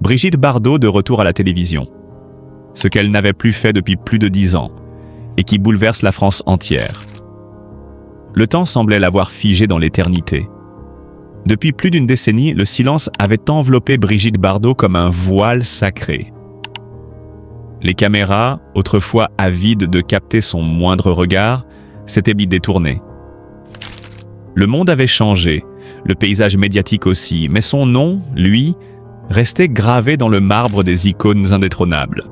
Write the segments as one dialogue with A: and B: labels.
A: Brigitte Bardot de retour à la télévision. Ce qu'elle n'avait plus fait depuis plus de 10 ans et qui bouleverse la France entière. Le temps semblait l'avoir figée dans l'éternité. Depuis plus d'une décennie, le silence avait enveloppé Brigitte Bardot comme un voile sacré. Les caméras, autrefois avides de capter son moindre regard, s'étaient détournées. Le monde avait changé, le paysage médiatique aussi, mais son nom, lui, restait gravé dans le marbre des icônes indétrônables.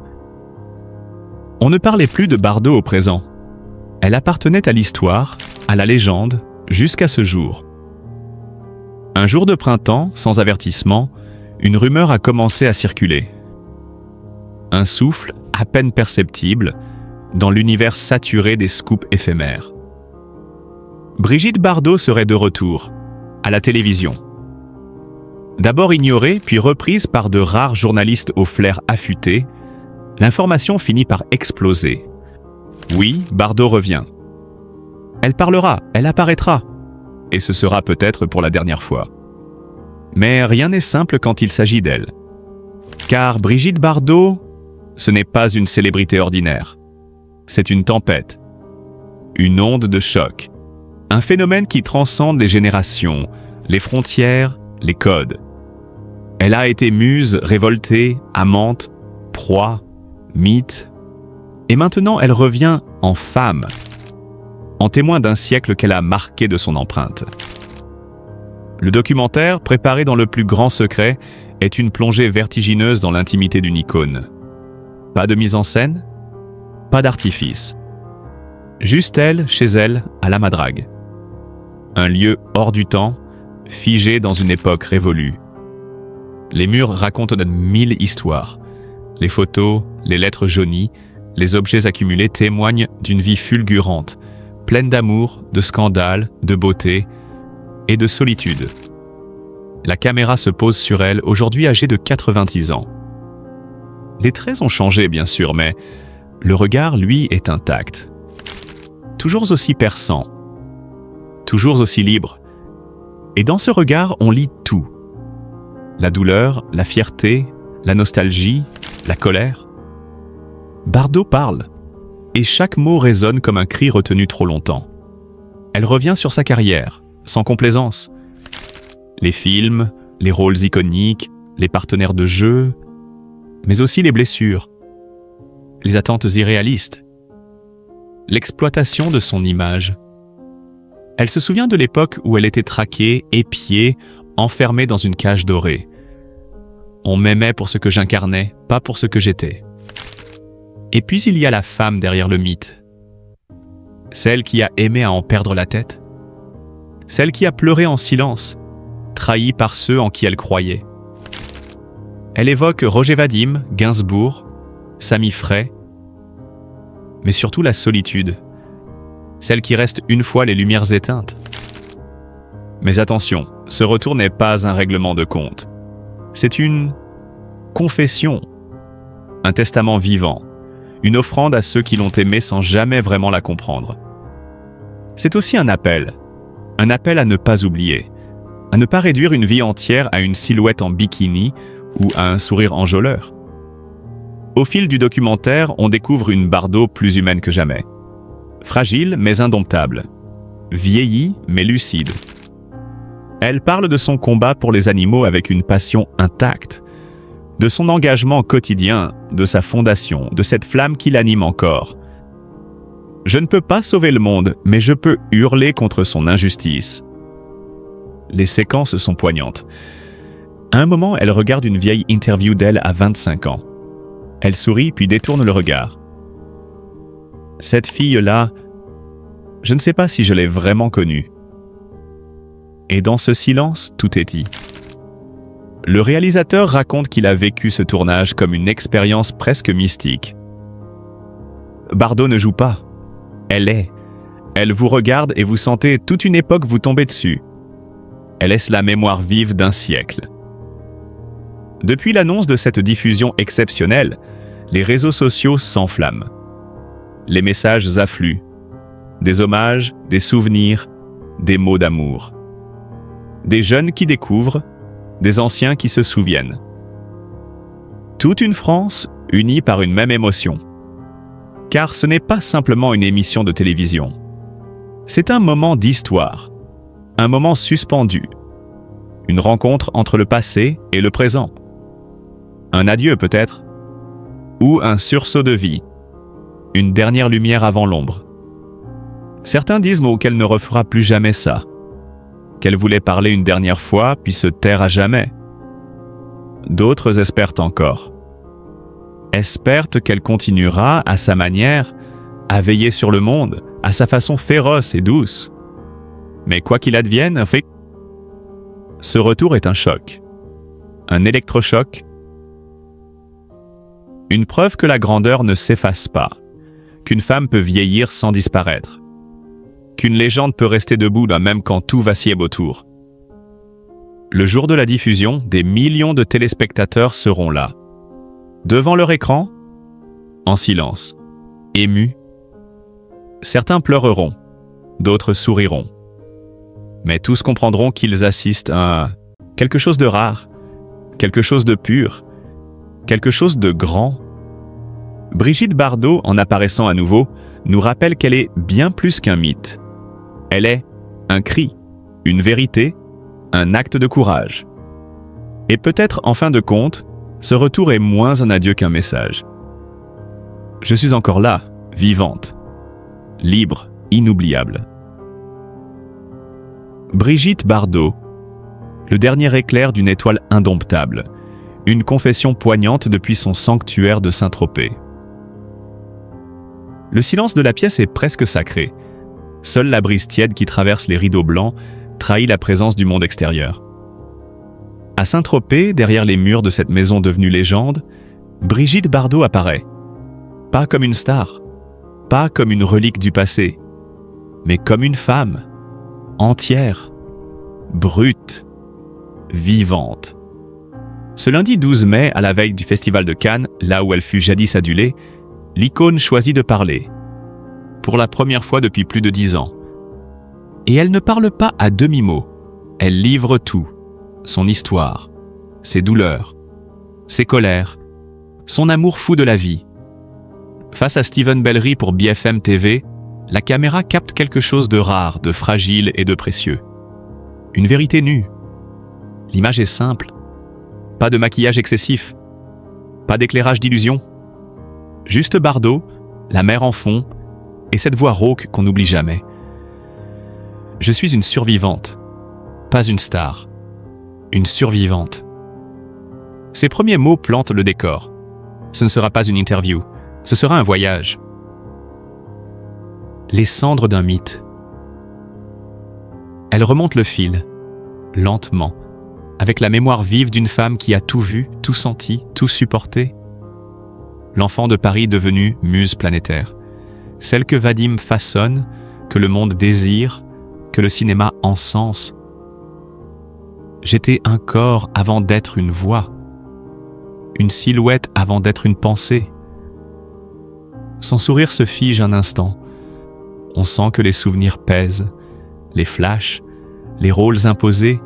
A: On ne parlait plus de Bardot au présent. Elle appartenait à l'histoire, à la légende, jusqu'à ce jour. Un jour de printemps, sans avertissement, une rumeur a commencé à circuler. Un souffle à peine perceptible dans l'univers saturé des scoops éphémères. Brigitte Bardot serait de retour, à la télévision. D'abord ignorée, puis reprise par de rares journalistes au flair affûté, l'information finit par exploser. Oui, Bardot revient. Elle parlera, elle apparaîtra. Et ce sera peut-être pour la dernière fois. Mais rien n'est simple quand il s'agit d'elle. Car Brigitte Bardot, ce n'est pas une célébrité ordinaire. C'est une tempête. Une onde de choc. Un phénomène qui transcende les générations, les frontières, les codes. Elle a été muse, révoltée, amante, proie, mythe. Et maintenant, elle revient en femme, en témoin d'un siècle qu'elle a marqué de son empreinte. Le documentaire, préparé dans le plus grand secret, est une plongée vertigineuse dans l'intimité d'une icône. Pas de mise en scène, pas d'artifice. Juste elle, chez elle, à la Madrague. Un lieu hors du temps, figé dans une époque révolue. Les murs racontent de 1000 histoires. Les photos, les lettres jaunies, les objets accumulés témoignent d'une vie fulgurante, pleine d'amour, de scandales, de beauté et de solitude. La caméra se pose sur elle, aujourd'hui âgée de 90 ans. Les traits ont changé, bien sûr, mais le regard, lui, est intact. Toujours aussi perçant, toujours aussi libre. Et dans ce regard, on lit tout. La douleur, la fierté, la nostalgie, la colère. Bardot parle, et chaque mot résonne comme un cri retenu trop longtemps. Elle revient sur sa carrière, sans complaisance. Les films, les rôles iconiques, les partenaires de jeu, mais aussi les blessures, les attentes irréalistes, l'exploitation de son image. Elle se souvient de l'époque où elle était traquée, épiée, enfermée dans une cage dorée. On m'aimait pour ce que j'incarnais, pas pour ce que j'étais. Et puis il y a la femme derrière le mythe. Celle qui a aimé à en perdre la tête. Celle qui a pleuré en silence, trahie par ceux en qui elle croyait. Elle évoque Roger Vadim, Gainsbourg, Samy Frey, mais surtout la solitude, celle qui reste une fois les lumières éteintes. Mais attention, ce retour n'est pas un règlement de compte. C'est une confession, un testament vivant, une offrande à ceux qui l'ont aimée sans jamais vraiment la comprendre. C'est aussi un appel à ne pas oublier, à ne pas réduire une vie entière à une silhouette en bikini ou à un sourire enjôleur. Au fil du documentaire, on découvre une Bardot plus humaine que jamais. Fragile mais indomptable. Vieillie mais lucide. Elle parle de son combat pour les animaux avec une passion intacte, de son engagement quotidien, de sa fondation, de cette flamme qui l'anime encore. Je ne peux pas sauver le monde, mais je peux hurler contre son injustice. Les séquences sont poignantes. À un moment, elle regarde une vieille interview d'elle à 25 ans. Elle sourit puis détourne le regard. Cette fille-là, je ne sais pas si je l'ai vraiment connue. Et dans ce silence, tout est dit. Le réalisateur raconte qu'il a vécu ce tournage comme une expérience presque mystique. Bardot ne joue pas. Elle est. Elle vous regarde et vous sentez toute une époque vous tomber dessus. Elle laisse la mémoire vive d'un siècle. Depuis l'annonce de cette diffusion exceptionnelle, les réseaux sociaux s'enflamment. Les messages affluent. Des hommages, des souvenirs, des mots d'amour. Des jeunes qui découvrent, des anciens qui se souviennent. Toute une France unie par une même émotion. Car ce n'est pas simplement une émission de télévision. C'est un moment d'histoire, un moment suspendu, une rencontre entre le passé et le présent. Un adieu peut-être, ou un sursaut de vie, une dernière lumière avant l'ombre. Certains disent qu'elle ne refera plus jamais ça, qu'elle voulait parler une dernière fois puis se taire à jamais. D'autres espèrent encore. Espèrent qu'elle continuera, à sa manière, à veiller sur le monde, à sa façon féroce et douce. Mais quoi qu'il advienne, ce retour est un choc, un électrochoc, une preuve que la grandeur ne s'efface pas, qu'une femme peut vieillir sans disparaître, qu'une légende peut rester debout même quand tout vacille autour. Le jour de la diffusion, des millions de téléspectateurs seront là, devant leur écran, en silence, émus. Certains pleureront, d'autres souriront. Mais tous comprendront qu'ils assistent à quelque chose de rare, quelque chose de pur, quelque chose de grand. Brigitte Bardot, en apparaissant à nouveau, nous rappelle qu'elle est bien plus qu'un mythe. Elle est un cri, une vérité, un acte de courage. Et peut-être, en fin de compte, ce retour est moins un adieu qu'un message. Je suis encore là, vivante, libre, inoubliable. Brigitte Bardot, le dernier éclair d'une étoile indomptable, une confession poignante depuis son sanctuaire de Saint-Tropez. Le silence de la pièce est presque sacré. Seule la brise tiède qui traverse les rideaux blancs trahit la présence du monde extérieur. À Saint-Tropez, derrière les murs de cette maison devenue légende, Brigitte Bardot apparaît. Pas comme une star, pas comme une relique du passé, mais comme une femme, entière, brute, vivante. Ce lundi 12 mai, à la veille du Festival de Cannes, là où elle fut jadis adulée, l'icône choisit de parler. Pour la première fois depuis plus de 10 ans. Et elle ne parle pas à demi-mot. Elle livre tout. Son histoire, ses douleurs, ses colères, son amour fou de la vie. Face à Steven Bellery pour BFM TV, la caméra capte quelque chose de rare, de fragile et de précieux. Une vérité nue. L'image est simple. Pas de maquillage excessif. Pas d'éclairage d'illusion. Juste Bardot, la mer en fond, et cette voix rauque qu'on n'oublie jamais. Je suis une survivante, pas une star. Une survivante. Ces premiers mots plantent le décor. Ce ne sera pas une interview, ce sera un voyage. Les cendres d'un mythe. Elle remonte le fil, lentement, avec la mémoire vive d'une femme qui a tout vu, tout senti, tout supporté. L'enfant de Paris devenue muse planétaire. Celle que Vadim façonne, que le monde désire, que le cinéma encense. J'étais un corps avant d'être une voix, une silhouette avant d'être une pensée. Son sourire se fige un instant. On sent que les souvenirs pèsent, les flashs, les rôles imposés,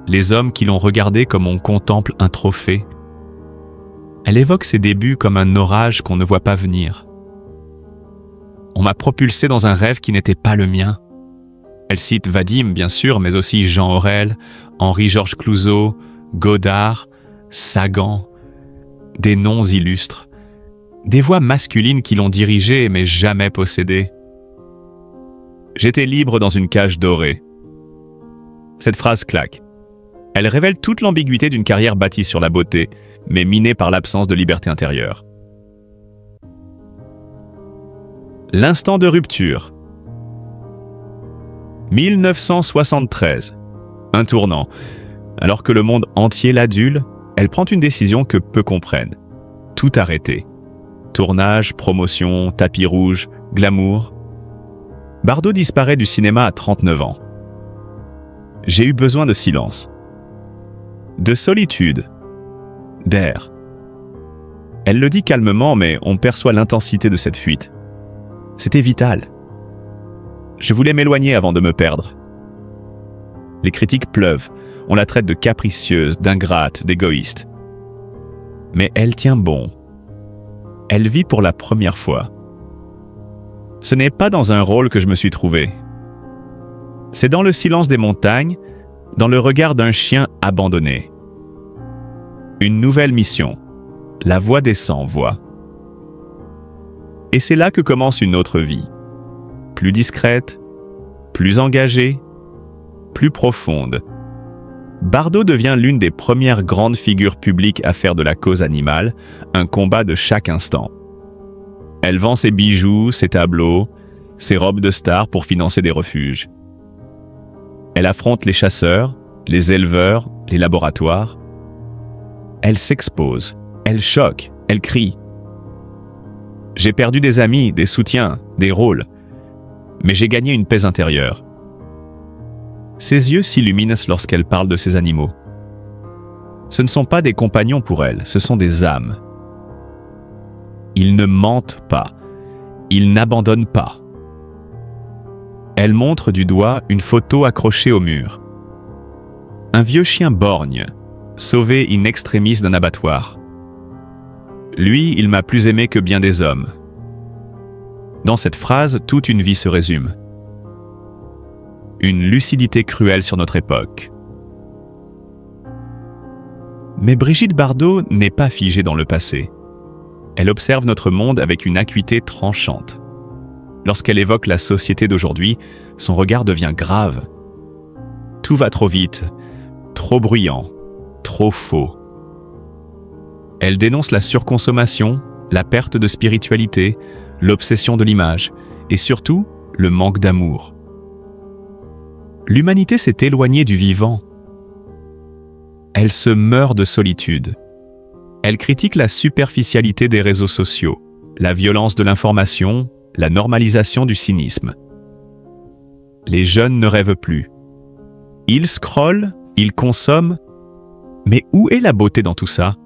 A: les hommes qui l'ont regardé comme on contemple un trophée. Elle évoque ses débuts comme un orage qu'on ne voit pas venir. On m'a propulsé dans un rêve qui n'était pas le mien. Elle cite Vadim, bien sûr, mais aussi Jean Aurel, Henri-Georges Clouzot, Godard, Sagan. Des noms illustres. Des voix masculines qui l'ont dirigée mais jamais possédée. J'étais libre dans une cage dorée. Cette phrase claque. Elle révèle toute l'ambiguïté d'une carrière bâtie sur la beauté, mais minée par l'absence de liberté intérieure. L'instant de rupture. 1973. Un tournant. Alors que le monde entier l'adule, elle prend une décision que peu comprennent. Tout arrêter. Tournage, promotion, tapis rouge, glamour. Bardot disparaît du cinéma à 39 ans. J'ai eu besoin de silence. De solitude. D'air. Elle le dit calmement, mais on perçoit l'intensité de cette fuite. C'était vital. Je voulais m'éloigner avant de me perdre. Les critiques pleuvent. On la traite de capricieuse, d'ingrate, d'égoïste. mais elle tient bon. Elle vit pour la première fois. Ce n'est pas dans un rôle que je me suis trouvé. C'est dans le silence des montagnes, dans le regard d'un chien abandonné. Une nouvelle mission, la voix des sans-voix. Et c'est là que commence une autre vie, plus discrète, plus engagée, plus profonde. Bardot devient l'une des premières grandes figures publiques à faire de la cause animale un combat de chaque instant. Elle vend ses bijoux, ses tableaux, ses robes de star pour financer des refuges. Elle affronte les chasseurs, les éleveurs, les laboratoires. Elle s'expose, elle choque, elle crie. J'ai perdu des amis, des soutiens, des rôles, mais j'ai gagné une paix intérieure. Ses yeux s'illuminent lorsqu'elle parle de ces animaux. Ce ne sont pas des compagnons pour elle, ce sont des âmes. Ils ne mentent pas, ils n'abandonnent pas. Elle montre du doigt une photo accrochée au mur. Un vieux chien borgne, sauvé in extremis d'un abattoir. Lui, il m'a plus aimé que bien des hommes. Dans cette phrase, toute une vie se résume. Une lucidité cruelle sur notre époque. Mais Brigitte Bardot n'est pas figée dans le passé. Elle observe notre monde avec une acuité tranchante. Lorsqu'elle évoque la société d'aujourd'hui, son regard devient grave. Tout va trop vite, trop bruyant, trop faux. Elle dénonce la surconsommation, la perte de spiritualité, l'obsession de l'image et surtout le manque d'amour. L'humanité s'est éloignée du vivant. Elle se meurt de solitude. Elle critique la superficialité des réseaux sociaux, la violence de l'information, la normalisation du cynisme. Les jeunes ne rêvent plus. Ils scrollent, ils consomment, mais où est la beauté dans tout ça?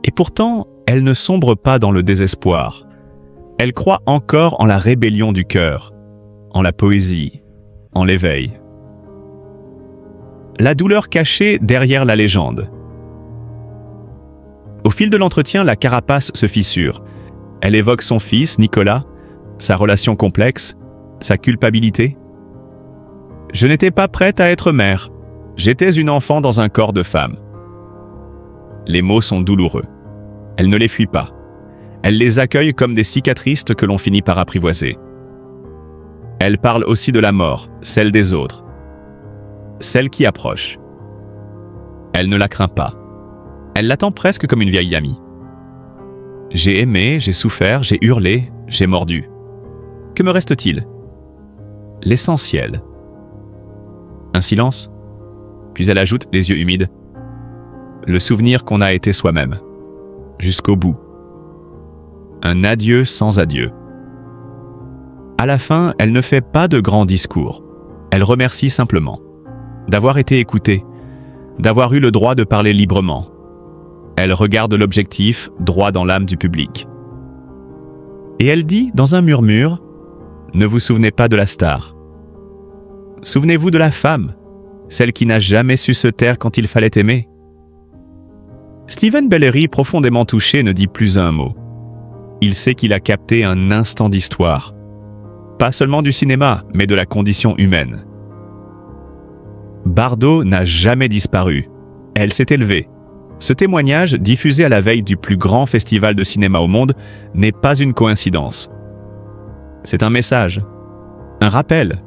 A: Et pourtant, elle ne sombre pas dans le désespoir. Elle croit encore en la rébellion du cœur, en la poésie, en l'éveil. La douleur cachée derrière la légende. Au fil de l'entretien, la carapace se fissure. Elle évoque son fils, Nicolas, sa relation complexe, sa culpabilité. « Je n'étais pas prête à être mère. J'étais une enfant dans un corps de femme. » Les mots sont douloureux. Elle ne les fuit pas. Elle les accueille comme des cicatrices que l'on finit par apprivoiser. Elle parle aussi de la mort, celle des autres, celle qui approche. Elle ne la craint pas. Elle l'attend presque comme une vieille amie. J'ai aimé, j'ai souffert, j'ai hurlé, j'ai mordu. Que me reste-t-il? L'essentiel. Un silence, puis elle ajoute, les yeux humides, le souvenir qu'on a été soi-même, jusqu'au bout. Un adieu sans adieu. À la fin, elle ne fait pas de grands discours. Elle remercie simplement d'avoir été écoutée, d'avoir eu le droit de parler librement. Elle regarde l'objectif droit dans l'âme du public. Et elle dit, dans un murmure, « Ne vous souvenez pas de la star. Souvenez-vous de la femme, celle qui n'a jamais su se taire quand il fallait aimer. » Steven Bellery, profondément touché, ne dit plus un mot. Il sait qu'il a capté un instant d'histoire. Pas seulement du cinéma, mais de la condition humaine. Bardot n'a jamais disparu. Elle s'est élevée. Ce témoignage, diffusé à la veille du plus grand festival de cinéma au monde, n'est pas une coïncidence. C'est un message, un rappel,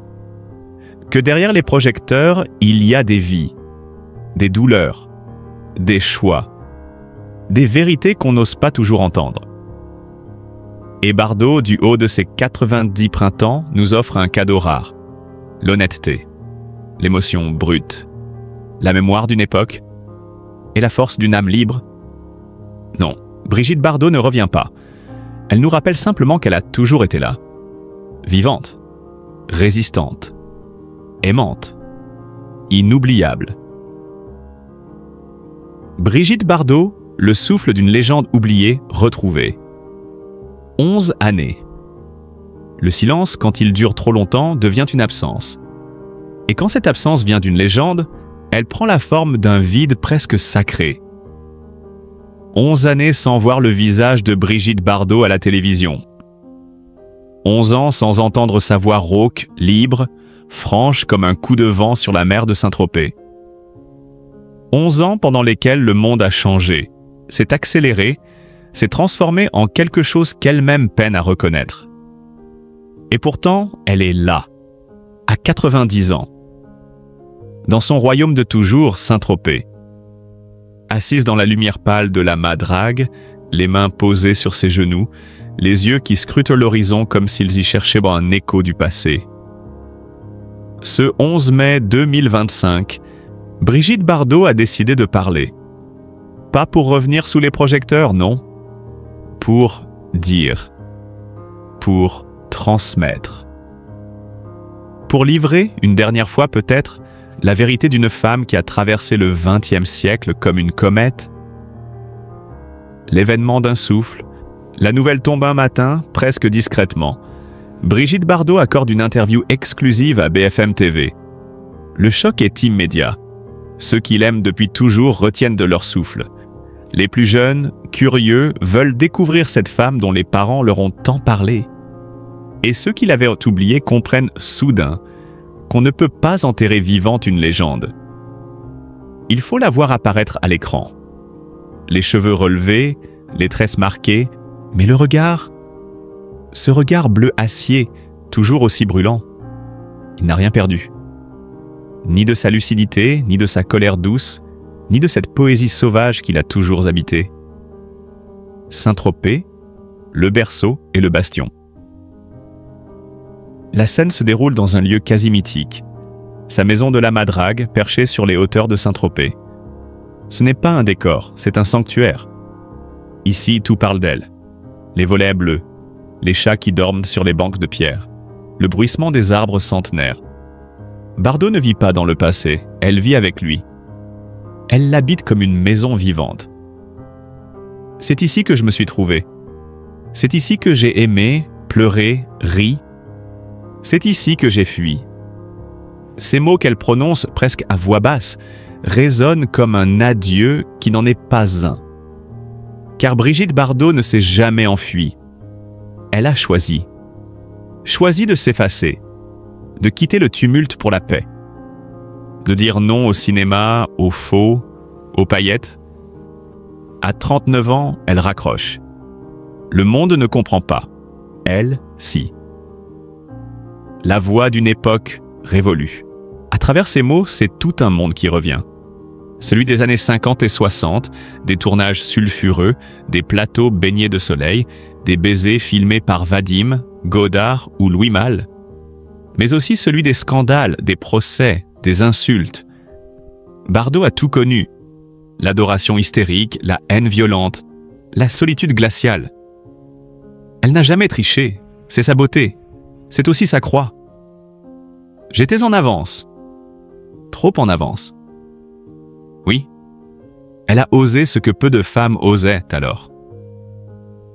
A: que derrière les projecteurs, il y a des vies, des douleurs, des choix, des vérités qu'on n'ose pas toujours entendre. Et Bardot, du haut de ses 90 printemps, nous offre un cadeau rare, l'honnêteté, l'émotion brute, la mémoire d'une époque, et la force d'une âme libre? Non, Brigitte Bardot ne revient pas. Elle nous rappelle simplement qu'elle a toujours été là. Vivante, résistante, aimante, inoubliable. Brigitte Bardot, le souffle d'une légende oubliée, retrouvée. 11 années. Le silence, quand il dure trop longtemps, devient une absence. Et quand cette absence vient d'une légende, elle prend la forme d'un vide presque sacré. 11 années sans voir le visage de Brigitte Bardot à la télévision. 11 ans sans entendre sa voix rauque, libre, franche comme un coup de vent sur la mer de Saint-Tropez. 11 ans pendant lesquels le monde a changé, s'est accéléré, s'est transformé en quelque chose qu'elle-même peine à reconnaître. Et pourtant, elle est là, à 90 ans, dans son royaume de toujours, Saint-Tropez. Assise dans la lumière pâle de la Madrague, les mains posées sur ses genoux, les yeux qui scrutent l'horizon comme s'ils y cherchaient un écho du passé. Ce 11 mai 2025, Brigitte Bardot a décidé de parler. Pas pour revenir sous les projecteurs, non. Pour dire. Pour transmettre. Pour livrer, une dernière fois peut-être, la vérité d'une femme qui a traversé le XXe siècle comme une comète. L'événement d'un souffle, la nouvelle tombe un matin, presque discrètement. Brigitte Bardot accorde une interview exclusive à BFM TV. Le choc est immédiat. Ceux qui l'aiment depuis toujours retiennent de leur souffle. Les plus jeunes, curieux, veulent découvrir cette femme dont les parents leur ont tant parlé. Et ceux qui l'avaient oubliée comprennent soudain qu'on ne peut pas enterrer vivante une légende. Il faut la voir apparaître à l'écran. Les cheveux relevés, les tresses marquées, mais le regard, ce regard bleu acier, toujours aussi brûlant, il n'a rien perdu. Ni de sa lucidité, ni de sa colère douce, ni de cette poésie sauvage qu'il a toujours habité. Saint-Tropez, le berceau et le bastion. La scène se déroule dans un lieu quasi mythique, sa maison de la Madrague perchée sur les hauteurs de Saint-Tropez. Ce n'est pas un décor, c'est un sanctuaire. Ici, tout parle d'elle. Les volets bleus, les chats qui dorment sur les bancs de pierre, le bruissement des arbres centenaires. Bardot ne vit pas dans le passé, elle vit avec lui. Elle l'habite comme une maison vivante. C'est ici que je me suis trouvé. C'est ici que j'ai aimé, pleuré, ri. C'est ici que j'ai fui. Ces mots qu'elle prononce presque à voix basse résonnent comme un adieu qui n'en est pas un. Car Brigitte Bardot ne s'est jamais enfuie. Elle a choisi. Choisi de s'effacer, de quitter le tumulte pour la paix, de dire non au cinéma, aux faux, aux paillettes. À 39 ans, elle raccroche. Le monde ne comprend pas. Elle, si. La voix d'une époque révolue. À travers ces mots, c'est tout un monde qui revient. Celui des années 50 et 60, des tournages sulfureux, des plateaux baignés de soleil, des baisers filmés par Vadim, Godard ou Louis Malle. Mais aussi celui des scandales, des procès, des insultes. Bardot a tout connu. L'adoration hystérique, la haine violente, la solitude glaciale. Elle n'a jamais triché, c'est sa beauté. C'est aussi sa croix. J'étais en avance. Trop en avance. Oui, elle a osé ce que peu de femmes osaient alors.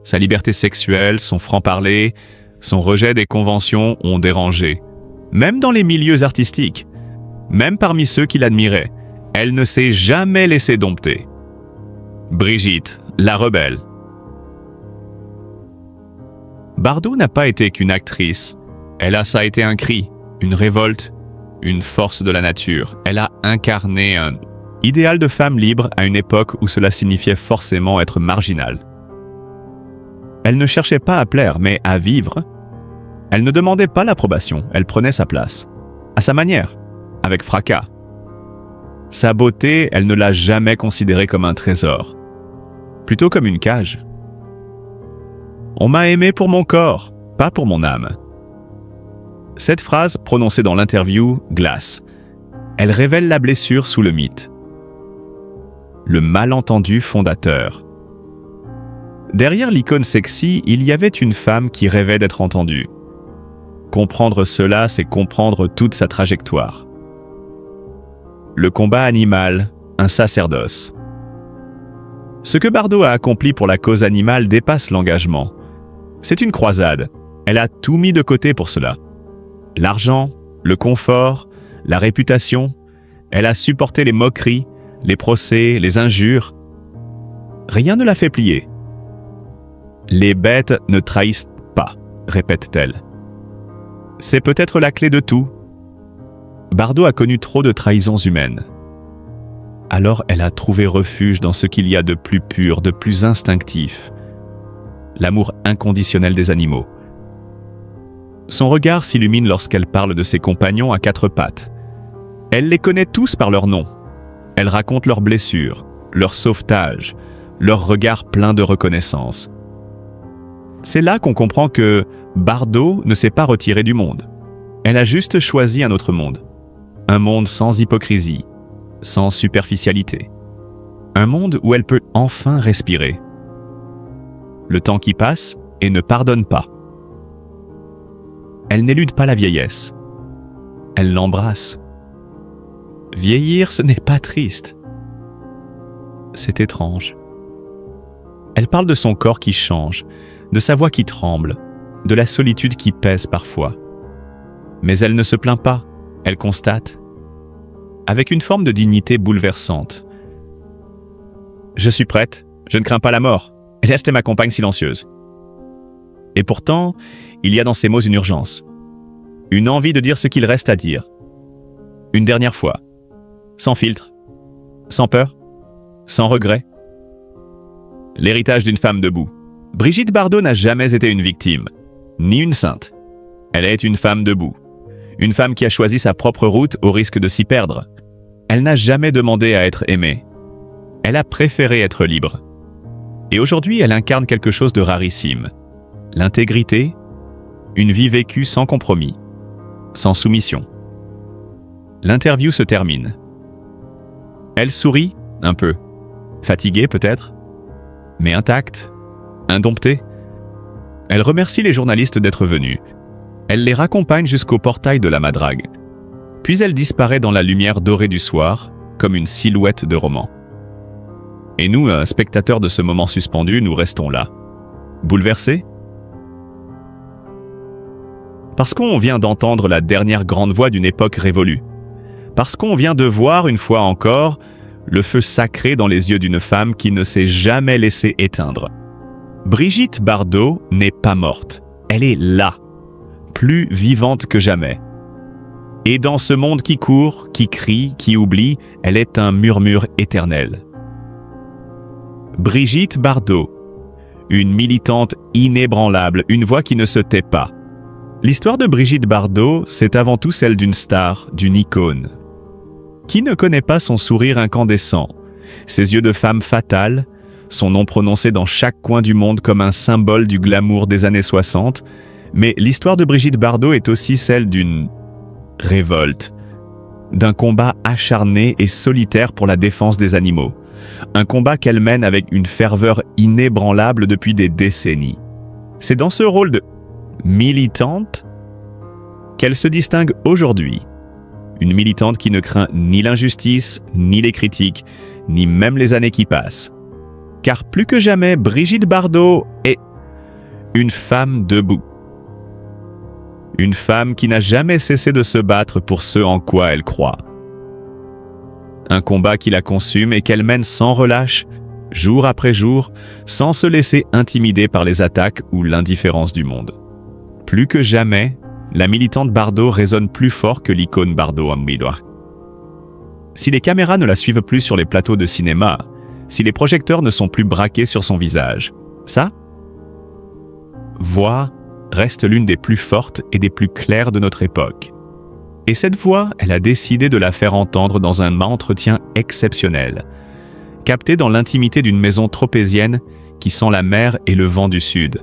A: Sa liberté sexuelle, son franc-parler, son rejet des conventions ont dérangé. Même dans les milieux artistiques, même parmi ceux qui l'admiraient, elle ne s'est jamais laissée dompter. Brigitte, la rebelle. Bardot n'a pas été qu'une actrice. Ça a été un cri, une révolte, une force de la nature. Elle a incarné un idéal de femme libre à une époque où cela signifiait forcément être marginal. Elle ne cherchait pas à plaire, mais à vivre. Elle ne demandait pas l'approbation, elle prenait sa place. À sa manière, avec fracas. Sa beauté, elle ne l'a jamais considérée comme un trésor. Plutôt comme une cage. On m'a aimé pour mon corps, pas pour mon âme. Cette phrase, prononcée dans l'interview, glace. Elle révèle la blessure sous le mythe. Le malentendu fondateur. Derrière l'icône sexy, il y avait une femme qui rêvait d'être entendue. Comprendre cela, c'est comprendre toute sa trajectoire. Le combat animal, un sacerdoce. Ce que Bardot a accompli pour la cause animale dépasse l'engagement. C'est une croisade. Elle a tout mis de côté pour cela. L'argent, le confort, la réputation. Elle a supporté les moqueries, les procès, les injures. Rien ne la fait plier. Les bêtes ne trahissent pas, répète-t-elle. C'est peut-être la clé de tout. Bardot a connu trop de trahisons humaines. Alors elle a trouvé refuge dans ce qu'il y a de plus pur, de plus instinctif, l'amour inconditionnel des animaux. Son regard s'illumine lorsqu'elle parle de ses compagnons à quatre pattes. Elle les connaît tous par leur nom. Elle raconte leurs blessures, leur sauvetage, leur regard plein de reconnaissance. C'est là qu'on comprend que Bardot ne s'est pas retirée du monde. Elle a juste choisi un autre monde. Un monde sans hypocrisie, sans superficialité. Un monde où elle peut enfin respirer. Le temps qui passe et ne pardonne pas. Elle n'élude pas la vieillesse. Elle l'embrasse. Vieillir, ce n'est pas triste. C'est étrange. Elle parle de son corps qui change, de sa voix qui tremble, de la solitude qui pèse parfois. Mais elle ne se plaint pas, elle constate, avec une forme de dignité bouleversante. Je suis prête, je ne crains pas la mort. Reste ma compagne silencieuse. Et pourtant, il y a dans ces mots une urgence. Une envie de dire ce qu'il reste à dire. Une dernière fois. Sans filtre. Sans peur. Sans regret. L'héritage d'une femme debout. Brigitte Bardot n'a jamais été une victime, ni une sainte. Elle est une femme debout. Une femme qui a choisi sa propre route au risque de s'y perdre. Elle n'a jamais demandé à être aimée. Elle a préféré être libre. Et aujourd'hui, elle incarne quelque chose de rarissime. L'intégrité, une vie vécue sans compromis, sans soumission. L'interview se termine. Elle sourit, un peu. Fatiguée peut-être, mais intacte, indomptée. Elle remercie les journalistes d'être venus. Elle les raccompagne jusqu'au portail de la Madrague. Puis elle disparaît dans la lumière dorée du soir, comme une silhouette de roman. Et nous, spectateurs de ce moment suspendu, nous restons là. Bouleversés? Parce qu'on vient d'entendre la dernière grande voix d'une époque révolue. Parce qu'on vient de voir, une fois encore, le feu sacré dans les yeux d'une femme qui ne s'est jamais laissée éteindre. Brigitte Bardot n'est pas morte. Elle est là, plus vivante que jamais. Et dans ce monde qui court, qui crie, qui oublie, elle est un murmure éternel. Brigitte Bardot, une militante inébranlable, une voix qui ne se tait pas. L'histoire de Brigitte Bardot, c'est avant tout celle d'une star, d'une icône. Qui ne connaît pas son sourire incandescent, ses yeux de femme fatale, son nom prononcé dans chaque coin du monde comme un symbole du glamour des années 60, mais l'histoire de Brigitte Bardot est aussi celle d'une révolte, d'un combat acharné et solitaire pour la défense des animaux, un combat qu'elle mène avec une ferveur inébranlable depuis des décennies. C'est dans ce rôle de militante qu'elle se distingue aujourd'hui. Une militante qui ne craint ni l'injustice, ni les critiques, ni même les années qui passent. Car plus que jamais, Brigitte Bardot est une femme debout. Une femme qui n'a jamais cessé de se battre pour ce en quoi elle croit. Un combat qui la consume et qu'elle mène sans relâche, jour après jour, sans se laisser intimider par les attaques ou l'indifférence du monde. Plus que jamais, la militante Bardot résonne plus fort que l'icône Bardot en miroir. Si les caméras ne la suivent plus sur les plateaux de cinéma, si les projecteurs ne sont plus braqués sur son visage, sa voix reste l'une des plus fortes et des plus claires de notre époque. Et cette voix, elle a décidé de la faire entendre dans un entretien exceptionnel, capté dans l'intimité d'une maison tropézienne qui sent la mer et le vent du sud,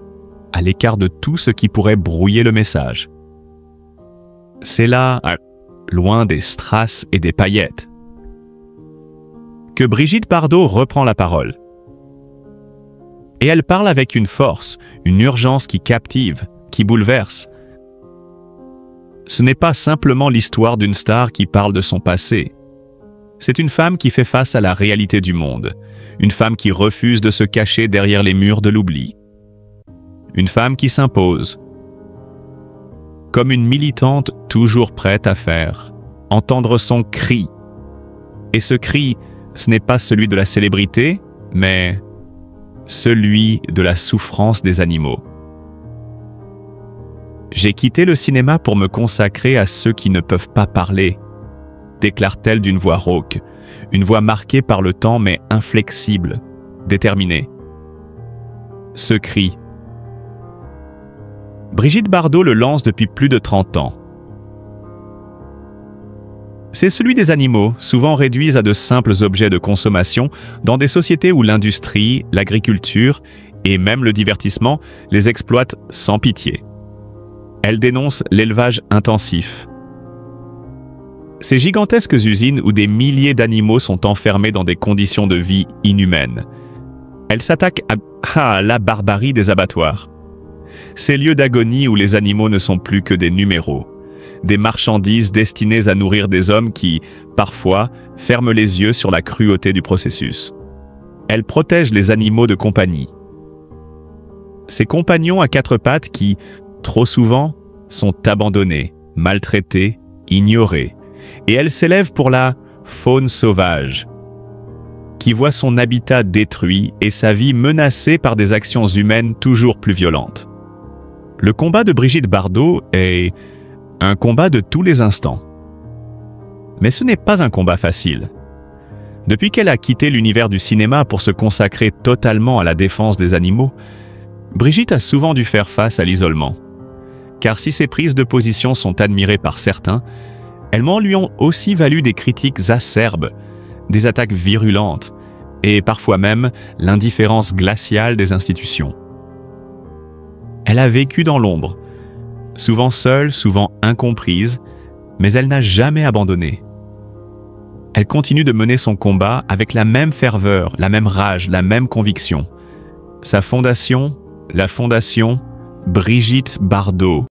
A: à l'écart de tout ce qui pourrait brouiller le message. C'est là, loin des strass et des paillettes, que Brigitte Bardot reprend la parole. Et elle parle avec une force, une urgence qui captive, qui bouleverse. Ce n'est pas simplement l'histoire d'une star qui parle de son passé. C'est une femme qui fait face à la réalité du monde, une femme qui refuse de se cacher derrière les murs de l'oubli. Une femme qui s'impose, comme une militante toujours prête à faire entendre son cri. Et ce cri, ce n'est pas celui de la célébrité, mais celui de la souffrance des animaux. J'ai quitté le cinéma pour me consacrer à ceux qui ne peuvent pas parler, déclare-t-elle d'une voix rauque, une voix marquée par le temps mais inflexible, déterminée. Ce cri. Brigitte Bardot le lance depuis plus de 30 ans. C'est celui des animaux, souvent réduits à de simples objets de consommation dans des sociétés où l'industrie, l'agriculture et même le divertissement les exploitent sans pitié. Elle dénonce l'élevage intensif. Ces gigantesques usines où des milliers d'animaux sont enfermés dans des conditions de vie inhumaines. Elle s'attaque à la barbarie des abattoirs. Ces lieux d'agonie où les animaux ne sont plus que des numéros, des marchandises destinées à nourrir des hommes qui, parfois, ferment les yeux sur la cruauté du processus. Elle protège les animaux de compagnie. Ces compagnons à quatre pattes qui, trop souvent, sont abandonnés, maltraités, ignorés. Et elle s'élève pour la faune sauvage, qui voit son habitat détruit et sa vie menacée par des actions humaines toujours plus violentes. Le combat de Brigitte Bardot est un combat de tous les instants. Mais ce n'est pas un combat facile. Depuis qu'elle a quitté l'univers du cinéma pour se consacrer totalement à la défense des animaux, Brigitte a souvent dû faire face à l'isolement. Car si ses prises de position sont admirées par certains, elles m'en lui ont aussi valu des critiques acerbes, des attaques virulentes et parfois même l'indifférence glaciale des institutions. Elle a vécu dans l'ombre, souvent seule, souvent incomprise, mais elle n'a jamais abandonné. Elle continue de mener son combat avec la même ferveur, la même rage, la même conviction. Sa fondation, la fondation Brigitte Bardot.